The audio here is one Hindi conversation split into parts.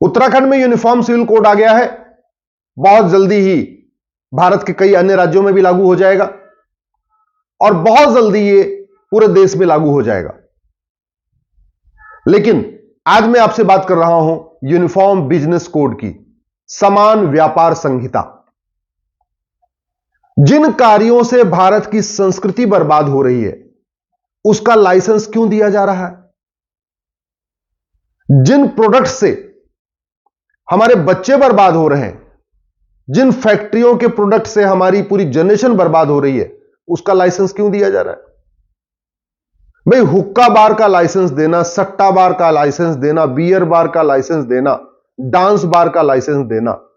उत्तराखंड में यूनिफॉर्म सिविल कोड आ गया है, बहुत जल्दी ही भारत के कई अन्य राज्यों में भी लागू हो जाएगा और बहुत जल्दी ये पूरे देश में लागू हो जाएगा। लेकिन आज मैं आपसे बात कर रहा हूं यूनिफॉर्म बिजनेस कोड की, समान व्यापार संहिता। जिन कार्यों से भारत की संस्कृति बर्बाद हो रही है उसका लाइसेंस क्यों दिया जा रहा है? जिन प्रोडक्ट से हमारे बच्चे बर्बाद हो रहे हैं, जिन फैक्ट्रियों के प्रोडक्ट से हमारी पूरी जनरेशन बर्बाद हो रही है, उसका लाइसेंस क्यों दिया जा रहा है? भाई हुक्का बार का लाइसेंस देना, सट्टा बार का लाइसेंस देना, बियर बार का लाइसेंस देना, डांस बार का लाइसेंस देना,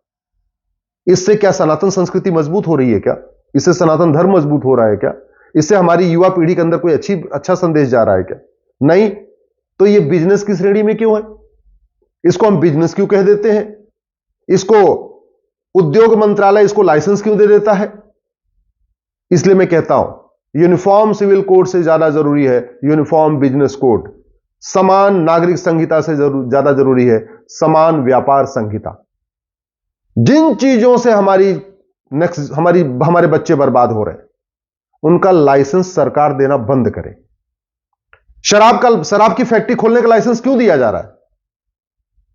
इससे क्या सनातन संस्कृति मजबूत हो रही है क्या? इससे सनातन धर्म मजबूत हो रहा है क्या? इससे हमारी युवा पीढ़ी के अंदर कोई अच्छा संदेश जा रहा है क्या? नहीं। तो ये बिजनेस की श्रेणी में क्यों है? इसको हम बिजनेस क्यों कह देते हैं? इसको उद्योग मंत्रालय इसको लाइसेंस क्यों दे देता है? इसलिए मैं कहता हूं यूनिफॉर्म सिविल कोड से ज्यादा जरूरी है यूनिफॉर्म बिजनेस कोड। समान नागरिक संहिता से ज्यादा जरूरी है समान व्यापार संहिता। जिन चीजों से हमारे बच्चे बर्बाद हो रहे हैं उनका लाइसेंस सरकार देना बंद करे। शराब की फैक्ट्री खोलने का लाइसेंस क्यों दिया जा रहा है?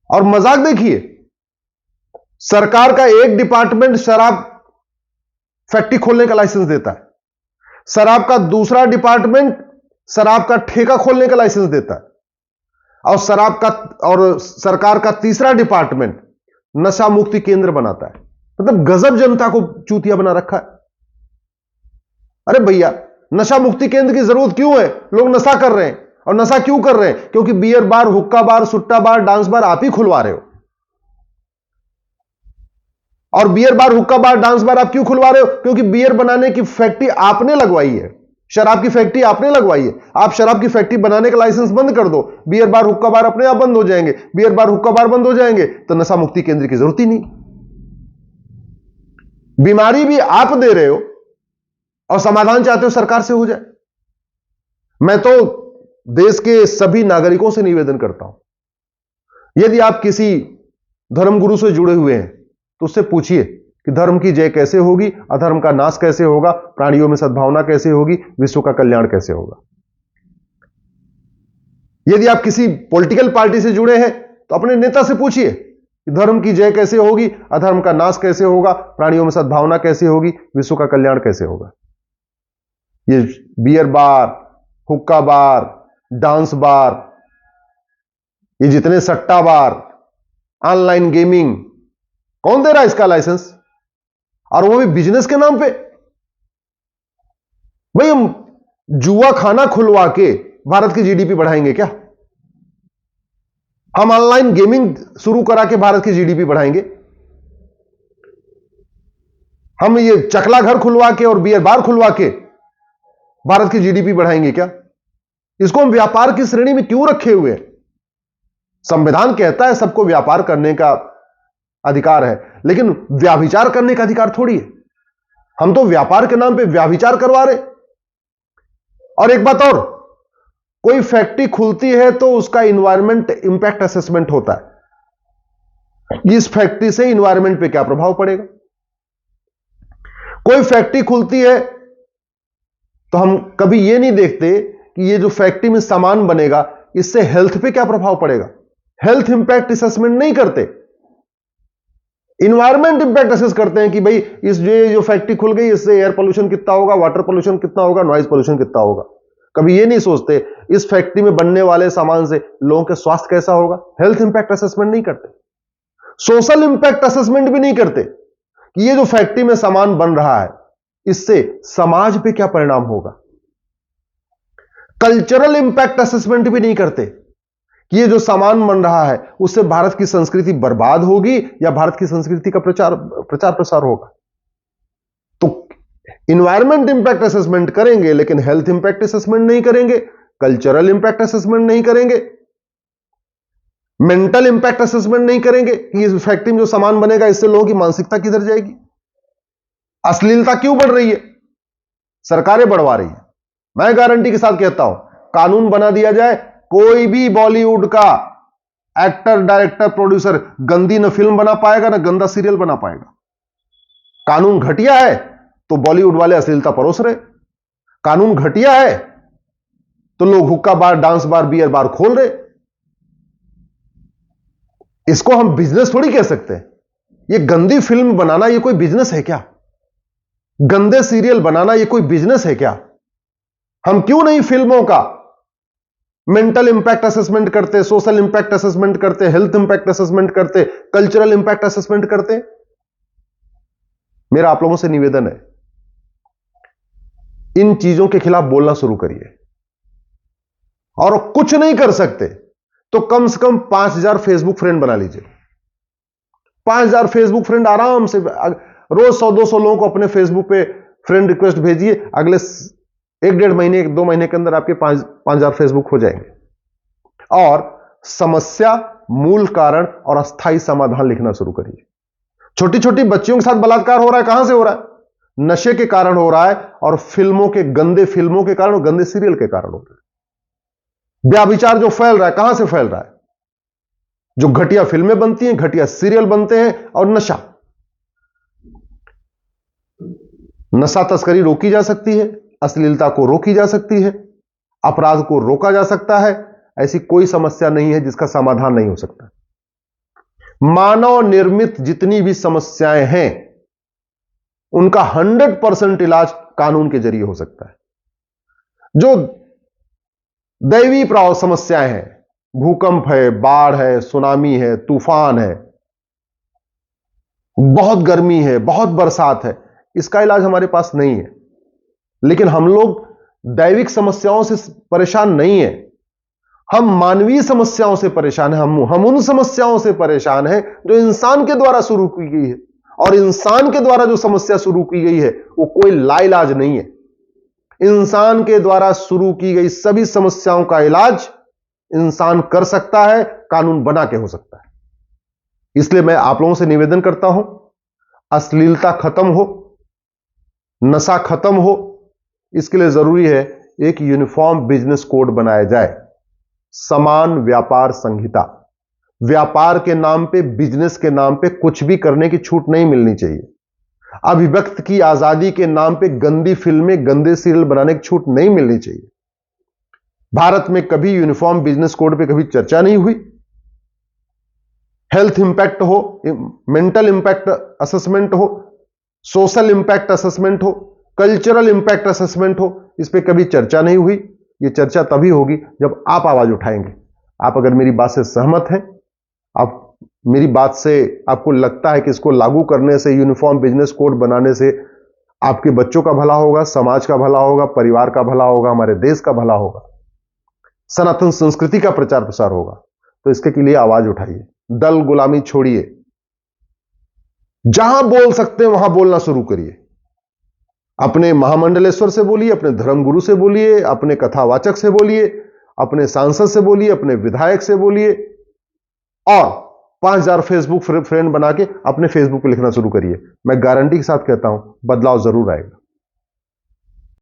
और मजाक देखिए, सरकार का एक डिपार्टमेंट शराब फैक्ट्री खोलने का लाइसेंस देता है, शराब का दूसरा डिपार्टमेंट शराब का ठेका खोलने का लाइसेंस देता है, और सरकार का तीसरा डिपार्टमेंट नशा मुक्ति केंद्र बनाता है। मतलब गजब जनता को चूतिया बना रखा है। अरे भैया, नशा मुक्ति केंद्र की जरूरत क्यों है? लोग नशा कर रहे हैं, और नशा क्यों कर रहे हैं? क्योंकि बियर बार, हुक्का बार, सुट्टा बार, डांस बार आप ही खुलवा रहे हो। और बियर बार, हुक्का बार, डांस बार आप क्यों खुलवा रहे हो? क्योंकि बियर बनाने की फैक्ट्री आपने लगवाई है, शराब की फैक्ट्री आपने लगवाई है। आप शराब की फैक्ट्री बनाने का लाइसेंस बंद कर दो, बियर बार, हुक्का बार अपने आप बंद हो जाएंगे। बियर बार, हुक्का बार बंद हो जाएंगे तो नशा मुक्ति केंद्र की जरूरत ही नहीं। बीमारी भी आप दे रहे हो और समाधान चाहते हो सरकार से हो जाए। मैं तो देश के सभी नागरिकों से निवेदन करता हूं, यदि आप किसी धर्मगुरु से जुड़े हुए हैं तो उससे पूछिए कि धर्म की जय कैसे होगी, अधर्म का नाश कैसे होगा, प्राणियों में सद्भावना कैसे होगी, विश्व का कल्याण कैसे होगा। यदि आप किसी पॉलिटिकल पार्टी से जुड़े हैं तो अपने नेता से पूछिए कि धर्म की जय कैसे होगी, अधर्म का नाश कैसे होगा, प्राणियों में सद्भावना कैसे होगी, विश्व का कल्याण कैसे होगा। ये बियर बार, हुक्का बार, डांस बार, ये जितने सट्टा बार, ऑनलाइन गेमिंग, कौन दे रहा है इसका लाइसेंस? और वो भी बिजनेस के नाम पे। भाई हम जुआ खाना खुलवा के भारत की जीडीपी बढ़ाएंगे क्या? हम ऑनलाइन गेमिंग शुरू करा के भारत की जीडीपी बढ़ाएंगे? हम ये चकला घर खुलवा के और बियर बार खुलवा के भारत की जीडीपी बढ़ाएंगे क्या? इसको हम व्यापार की श्रेणी में क्यों रखे हुए हैं? संविधान कहता है सबको व्यापार करने का अधिकार है, लेकिन व्याभिचार करने का अधिकार थोड़ी है। हम तो व्यापार के नाम पे व्याभिचार करवा रहे। और एक बात और, कोई फैक्ट्री खुलती है तो उसका इन्वायरमेंट इंपैक्ट असेसमेंट होता है। इस फैक्ट्री से इन्वायरमेंट पे क्या प्रभाव पड़ेगा। कोई फैक्ट्री खुलती है तो हम कभी यह नहीं देखते कि ये जो फैक्ट्री में सामान बनेगा इससे हेल्थ पे क्या प्रभाव पड़ेगा। हेल्थ इंपैक्ट असेसमेंट नहीं करते, इन्वायरमेंट इंपैक्ट असेस करते हैं कि भाई इस जो फैक्ट्री खुल गई इससे एयर पोल्यूशन कितना होगा, वाटर पोल्यूशन कितना होगा, नॉइज पोल्यूशन कितना होगा। कभी ये नहीं सोचते इस फैक्ट्री में बनने वाले सामान से लोगों के स्वास्थ्य कैसा होगा। हेल्थ इंपैक्ट असेसमेंट नहीं करते, सोशल इंपैक्ट असेसमेंट भी नहीं करते कि ये जो फैक्ट्री में सामान बन रहा है इससे समाज पे क्या परिणाम होगा। कल्चरल इंपैक्ट असेसमेंट भी नहीं करते कि ये जो सामान बन रहा है उससे भारत की संस्कृति बर्बाद होगी या भारत की संस्कृति का प्रचार प्रसार होगा। तो इन्वायरमेंट इंपैक्ट असेसमेंट करेंगे लेकिन हेल्थ इंपैक्ट असेसमेंट नहीं करेंगे, कल्चरल इंपैक्ट असेसमेंट नहीं करेंगे, मेंटल इंपैक्ट असेसमेंट नहीं करेंगे कि इस फैक्ट्री में जो सामान बनेगा इससे लोगों की मानसिकता किधर जाएगी, अश्लीलता क्यों बढ़ रही है, सरकारें बढ़वा रही है। मैं गारंटी के साथ कहता हूं कानून बना दिया जाए, कोई भी बॉलीवुड का एक्टर, डायरेक्टर, प्रोड्यूसर गंदी न फिल्म बना पाएगा ना गंदा सीरियल बना पाएगा। कानून घटिया है तो बॉलीवुड वाले अश्लीलता परोस रहे, कानून घटिया है तो लोग हुक्का बार, डांस बार, बियर बार खोल रहे। इसको हम बिजनेस थोड़ी कह सकते हैं। ये गंदी फिल्म बनाना ये कोई बिजनेस है क्या? गंदे सीरियल बनाना ये कोई बिजनेस है क्या? हम क्यों नहीं फिल्मों का मेंटल इंपैक्ट असेसमेंट करते, सोशल इंपैक्ट असेसमेंट करते, हेल्थ इंपैक्ट असेसमेंट करते, कल्चरल इंपैक्ट असेसमेंट करते? मेरा आप लोगों से निवेदन है, इन चीजों के खिलाफ बोलना शुरू करिए। और कुछ नहीं कर सकते तो कम से कम 5000 फेसबुक फ्रेंड बना लीजिए। 5000 फेसबुक फ्रेंड आराम से, रोज 100-200 लोगों को अपने फेसबुक पे फ्रेंड रिक्वेस्ट भेजिए। अगले 1-1.5 महीने, 2 महीने के अंदर आपके 5000 फेसबुक हो जाएंगे। और समस्या, मूल कारण और अस्थायी समाधान लिखना शुरू करिए। छोटी छोटी बच्चियों के साथ बलात्कार हो रहा है, कहां से हो रहा है? नशे के कारण हो रहा है और फिल्मों के, गंदे फिल्मों के कारण और गंदे सीरियल के कारण हो रहा है। व्याभिचार जो फैल रहा है, कहां से फैल रहा है? जो घटिया फिल्में बनती हैं, घटिया सीरियल बनते हैं, और नशा। नशा तस्करी रोकी जा सकती है, अश्लीलता को रोकी जा सकती है, अपराध को रोका जा सकता है। ऐसी कोई समस्या नहीं है जिसका समाधान नहीं हो सकता। मानव निर्मित जितनी भी समस्याएं हैं उनका 100% इलाज कानून के जरिए हो सकता है। जो दैवी प्रभाव समस्याएं हैं, भूकंप है, बाढ़ है, सुनामी है, तूफान है, बहुत गर्मी है, बहुत बरसात है, इसका इलाज हमारे पास नहीं है। लेकिन हम लोग दैविक समस्याओं से परेशान नहीं है, हम मानवीय समस्याओं से परेशान हैं। हम उन समस्याओं से परेशान हैं जो इंसान के द्वारा शुरू की गई है। और इंसान के द्वारा जो समस्या शुरू की गई है वो कोई लाइलाज नहीं है। इंसान के द्वारा शुरू की गई सभी समस्याओं का इलाज इंसान कर सकता है, कानून बना के हो सकता है। इसलिए मैं आप लोगों से निवेदन करता हूं, अश्लीलता खत्म हो, नशा खत्म हो, इसके लिए जरूरी है एक यूनिफॉर्म बिजनेस कोड बनाया जाए। समान व्यापार संहिता। व्यापार के नाम पे, बिजनेस के नाम पे कुछ भी करने की छूट नहीं मिलनी चाहिए। अभिव्यक्ति की आजादी के नाम पे गंदी फिल्में, गंदे सीरियल बनाने की छूट नहीं मिलनी चाहिए। भारत में कभी यूनिफॉर्म बिजनेस कोड पे कभी चर्चा नहीं हुई। हेल्थ इंपैक्ट हो, मेंटल इंपैक्ट असेसमेंट हो, सोशल इंपैक्ट असेसमेंट हो, कल्चरल इंपैक्ट असेसमेंट हो, इस पे कभी चर्चा नहीं हुई। ये चर्चा तभी होगी जब आप आवाज उठाएंगे। आप अगर मेरी बात से सहमत हैं, आप मेरी बात से आपको लगता है कि इसको लागू करने से, यूनिफॉर्म बिजनेस कोड बनाने से आपके बच्चों का भला होगा, समाज का भला होगा, परिवार का भला होगा, हमारे देश का भला होगा, सनातन संस्कृति का प्रचार प्रसार होगा, तो इसके लिए आवाज उठाइए। दल गुलामी छोड़िए, जहां बोल सकते हैं वहां बोलना शुरू करिए। अपने महामंडलेश्वर से बोलिए, अपने धर्मगुरु से बोलिए, अपने कथावाचक से बोलिए, अपने सांसद से बोलिए, अपने विधायक से बोलिए, और 5000 फेसबुक फ्रेंड बना के अपने फेसबुक पे लिखना शुरू करिए। मैं गारंटी के साथ कहता हूं बदलाव जरूर आएगा।